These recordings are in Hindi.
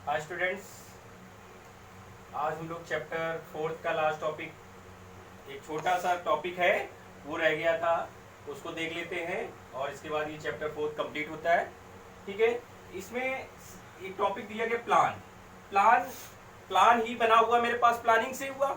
हाय स्टूडेंट्स, आज हम लोग चैप्टर 4 का लास्ट टॉपिक, एक छोटा सा टॉपिक है वो रह गया था, उसको देख लेते हैं और इसके बाद ये चैप्टर 4 कंप्लीट होता है। ठीक है, इसमें एक टॉपिक दिया गया प्लान। प्लान प्लान ही बना हुआ मेरे पास, प्लानिंग से हुआ।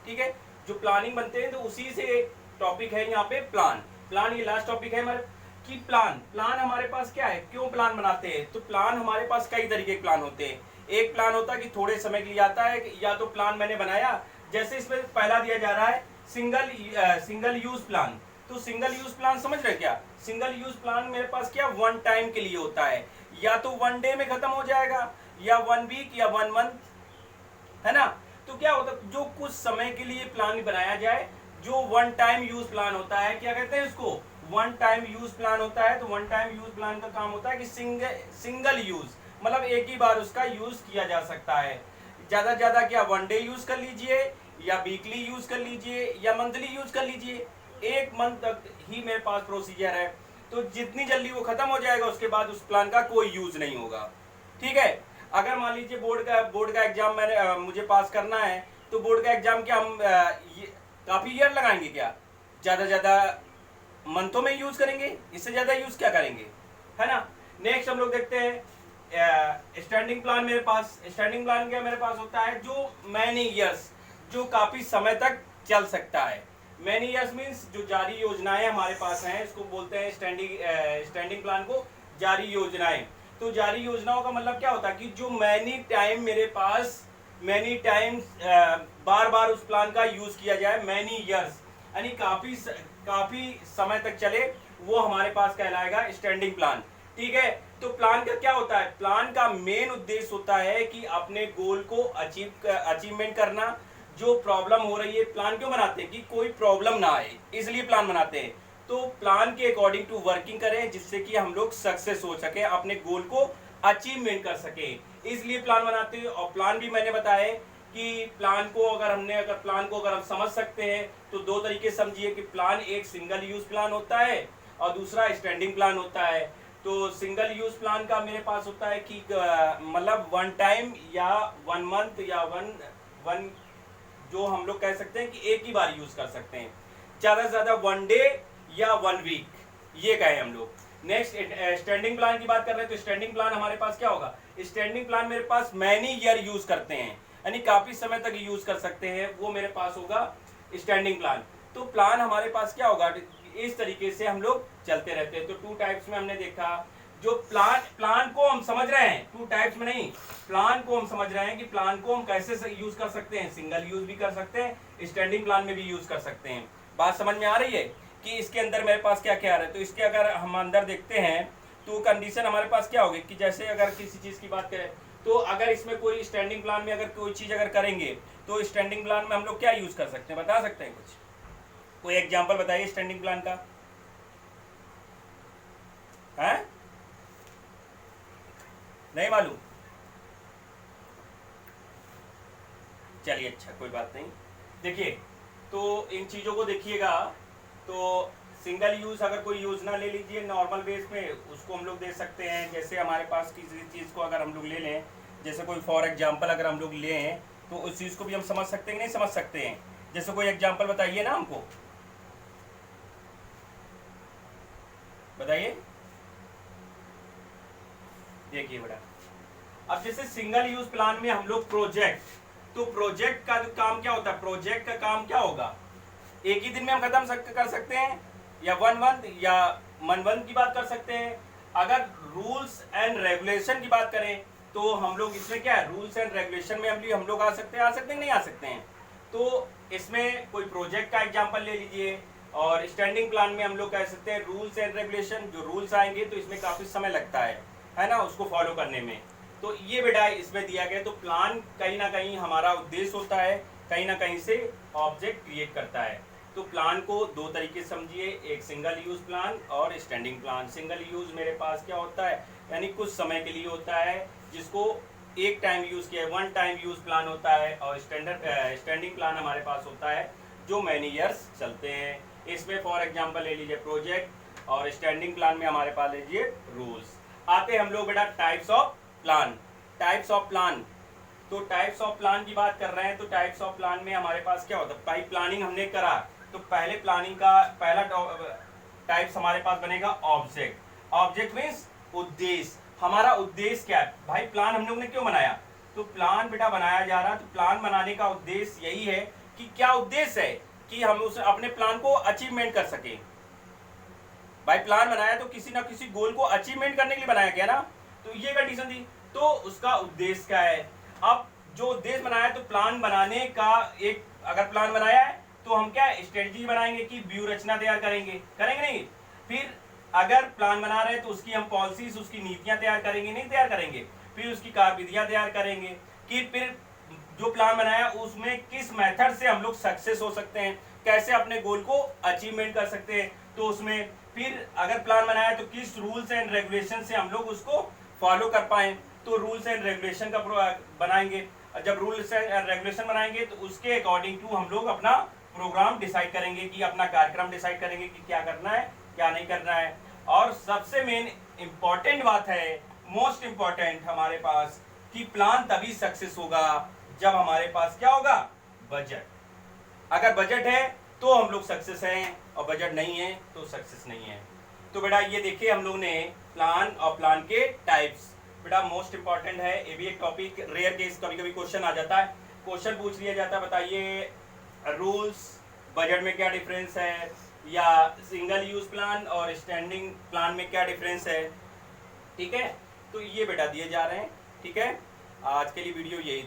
ठीक है, जो प्लानिंग बनते हैं तो उसी से टॉपिक है यहाँ पे प्लान। प्लान ये लास्ट टॉपिक है हमारे कि प्लान प्लान हमारे पास क्या है, क्यों प्लान बनाते हैं। तो प्लान हमारे पास कई तरीके के प्लान होते हैं। एक प्लान होता है कि थोड़े समय के लिए आता है, या तो प्लान मैंने बनाया, जैसे इसमें पहला दिया जा रहा है सिंगल यूज प्लान। तो सिंगल यूज प्लान समझ रहे क्या? सिंगल यूज प्लान मेरे पास क्या वन टाइम के लिए होता है, या तो वन डे में खत्म हो जाएगा, या वन वीक, या वन मंथ, है ना। तो क्या होता है, जो कुछ समय के लिए प्लान बनाया जाए, जो वन टाइम यूज प्लान होता है, क्या कहते हैं इसको, वन टाइम यूज प्लान होता है। तो वन टाइम यूज प्लान का काम होता है कि सिंगल यूज, मतलब एक ही बार उसका यूज किया जा सकता है। ज्यादा से ज्यादा क्या वन डे यूज कर लीजिए, या वीकली यूज कर लीजिए, या मंथली यूज कर लीजिए, एक मंथ तक ही मेरे पास प्रोसीजर है। तो जितनी जल्दी वो खत्म हो जाएगा उसके बाद उस प्लान का कोई यूज नहीं होगा। ठीक है, अगर मान लीजिए बोर्ड का एग्जाम मैंने मुझे पास करना है, तो बोर्ड का एग्जाम क्या हम काफी ईयर लगाएंगे क्या? ज्यादा ज्यादा मंथों में यूज करेंगे, इससे ज्यादा यूज क्या करेंगे, है ना। नेक्स्ट हम लोग देखते हैं स्टैंडिंग प्लान। मेरे पास स्टैंडिंग प्लान क्या मेरे पास होता है, जो मैनी ईयर्स, जो काफी समय तक चल सकता है। मैनी ईयर्स मीन्स जो जारी योजनाएं हमारे पास हैं, इसको बोलते हैं स्टैंडिंग प्लान को जारी योजनाएं। तो जारी योजनाओं का मतलब क्या होता है कि जो मैनी टाइम मेरे पास, मैनी टाइम बार बार उस प्लान का यूज किया जाए, मैनी ईयर्स यानी काफी समय तक चले, वो हमारे पास कहलाएगा स्टैंडिंग प्लान। ठीक है, तो प्लान का क्या होता है, प्लान का मेन उद्देश्य होता है कि अपने गोल को अचीवमेंट करना। जो प्रॉब्लम हो रही है, प्लान क्यों बनाते हैं कि कोई प्रॉब्लम ना आए, इसलिए प्लान बनाते हैं। तो प्लान के अकॉर्डिंग टू वर्किंग करें, जिससे कि हम लोग सक्सेस हो सके, अपने गोल को अचीवमेंट कर सके, इसलिए प्लान बनाते हैं। और प्लान भी मैंने बताया कि प्लान को अगर हम समझ सकते हैं तो दो तरीके समझिए कि प्लान एक सिंगल यूज प्लान होता है और दूसरा स्टैंडिंग प्लान होता है। तो सिंगल यूज प्लान का मेरे पास होता है कि मतलब वन टाइम या वन मंथ या वन जो हम लोग कह सकते हैं कि एक ही बार यूज कर सकते हैं, ज्यादा से ज्यादा वन डे या वन वीक, ये कहें हम लोग। नेक्स्ट स्टैंडिंग प्लान की बात कर रहे हैं, तो स्टैंडिंग प्लान हमारे पास क्या होगा, स्टैंडिंग प्लान मेरे पास मैनी ईयर यूज करते हैं, यानी काफी समय तक यूज कर सकते हैं, वो मेरे पास होगा स्टैंडिंग प्लान। तो प्लान हमारे पास क्या होगा, इस तरीके से हम लोग चलते रहते हैं। तो टू टाइप्स में हमने देखा, जो प्लान को हम समझ रहे हैं, टू टाइप्स में नहीं, प्लान को हम समझ रहे हैं कि प्लान को हम कैसे यूज कर सकते हैं, सिंगल यूज भी कर सकते हैं, स्टैंडिंग प्लान में भी यूज कर सकते हैं। बात समझ में आ रही है कि इसके अंदर मेरे पास क्या क्या आ रहा है। तो इसके अगर हम अंदर देखते हैं तो कंडीशन हमारे पास क्या होगी कि जैसे अगर किसी चीज की बात करें, तो अगर इसमें कोई स्टैंडिंग प्लान में अगर कोई चीज अगर करेंगे, तो स्टैंडिंग प्लान में हम लोग क्या यूज कर सकते हैं, बता सकते हैं कुछ? कोई एग्जांपल बताइए स्टैंडिंग प्लान का, है? नहीं मालूम? चलिए, अच्छा कोई बात नहीं। देखिए, तो इन चीजों को देखिएगा। तो सिंगल यूज अगर कोई योजना ले लीजिए नॉर्मल बेस में, उसको हम लोग दे सकते हैं। जैसे हमारे पास किसी चीज को अगर हम लोग ले लें, जैसे कोई फॉर एग्जांपल अगर हम लोग लें, तो उस चीज को भी हम समझ सकते हैं कि नहीं समझ सकते हैं। जैसे कोई एग्जांपल बताइए ना हमको, बताइए। देखिए बेटा, अब जैसे सिंगल यूज प्लान में हम लोग प्रोजेक्ट, तो प्रोजेक्ट का काम क्या होता है, प्रोजेक्ट का काम क्या होगा, एक ही दिन में हम खत्म कर सकते हैं, या वन मंथ या वन की बात कर सकते हैं। अगर रूल्स एंड रेगुलेशन की बात करें, तो हम लोग इसमें क्या है, रूल्स एंड रेगुलेशन में हम लोग आ सकते हैं नहीं आ सकते हैं। तो इसमें कोई प्रोजेक्ट का एग्जांपल ले लीजिए, और स्टैंडिंग प्लान में हम लोग कह सकते हैं रूल्स एंड रेगुलेशन। जो रूल्स आएंगे तो इसमें काफी समय लगता है ना, उसको फॉलो करने में। तो ये बेटा इसमें दिया गया। तो प्लान कहीं ना कहीं हमारा उद्देश्य होता है, कहीं ना कहीं से ऑब्जेक्ट क्रिएट करता है। तो प्लान को दो तरीके से समझिए, एक सिंगल यूज प्लान और स्टैंडिंग प्लान। सिंगल यूज मेरे पास क्या होता है, यानी कुछ समय के लिए होता है, जिसको एक टाइम यूज किया, वन टाइम यूज प्लान होता है। और स्टैंडिंग प्लान हमारे पास होता है जो मैनी ईयर्स चलते हैं। इसमें फॉर एग्जांपल ले लीजिए प्रोजेक्ट, और स्टैंडिंग प्लान में हमारे पास लीजिए रूल्स। आते हम लोग बेटा types of plan. Types of plan. तो टाइप्स ऑफ प्लान की बात कर रहे हैं, तो टाइप्स ऑफ प्लान में हमारे पास क्या होता है, भाई प्लानिंग हमने करा तो पहले प्लानिंग का पहला टाइप्स हमारे पास बनेगा ऑब्जेक्ट। ऑब्जेक्ट मीन्स उद्देश्य। हमारा उद्देश्य क्या है भाई, प्लान हम लोग ने क्यों बनाया, तो प्लान बेटा बनाया जा रहा, तो प्लान बनाने का उद्देश्य यही है कि क्या उद्देश्य है कि हम उस अपने प्लान को अचीवमेंट कर सके। भाई प्लान बनाया तो किसी ना किसी गोल को अचीवमेंट करने के लिए बनाया गया ना, तो ये कंडीशन थी, तो उसका उद्देश्य क्या है। अब जो उद्देश्य बनाया, तो प्लान बनाने का एक, अगर प्लान बनाया है तो हम क्या स्ट्रेटजी बनाएंगे कि व्यू रचना तैयार करेंगे नहीं। फिर अगर प्लान बना रहे हैं तो उसकी हम पॉलिसीज, उसकी नीतियां तैयार करेंगे नहीं तैयार करेंगे, फिर उसकी कार्यविधियां तैयार करेंगे कि फिर जो प्लान बनाया उसमें किस मेथड से हम लोग सक्सेस हो सकते हैं, कैसे अपने गोल को अचीवमेंट कर सकते हैं। तो उसमें फिर अगर प्लान बनाया तो किस रूल्स एंड रेगुलेशन से हम लोग उसको फॉलो कर पाए, तो रूल्स एंड रेगुलेशन का बनाएंगे। जब रूल्स एंड रेगुलेशन बनाएंगे तो उसके अकॉर्डिंग टू हम लोग अपना प्रोग्राम डिसाइड करेंगे, कि अपना कार्यक्रम डिसाइड करेंगे कि क्या करना है क्या नहीं करना है। और सबसे मेन इंपॉर्टेंट बात है, मोस्ट इंपॉर्टेंट हमारे पास, कि प्लान तभी सक्सेस होगा जब हमारे पास क्या होगा, बजट। अगर बजट है तो हम लोग सक्सेस हैं, और बजट नहीं है तो सक्सेस नहीं है। तो बेटा ये देखिए हम लोग ने प्लान और प्लान के टाइप्स, बेटा मोस्ट इंपॉर्टेंट है, ये भी एक टॉपिक, रेयर केस कभी कभी क्वेश्चन आ जाता है, क्वेश्चन पूछ लिया जाता है, बताइए रूल्स बजट में क्या डिफरेंस है, या सिंगल यूज प्लान और स्टैंडिंग प्लान में क्या डिफरेंस है। ठीक है, तो ये बेटा दिए जा रहे हैं। ठीक है, आज के लिए वीडियो यही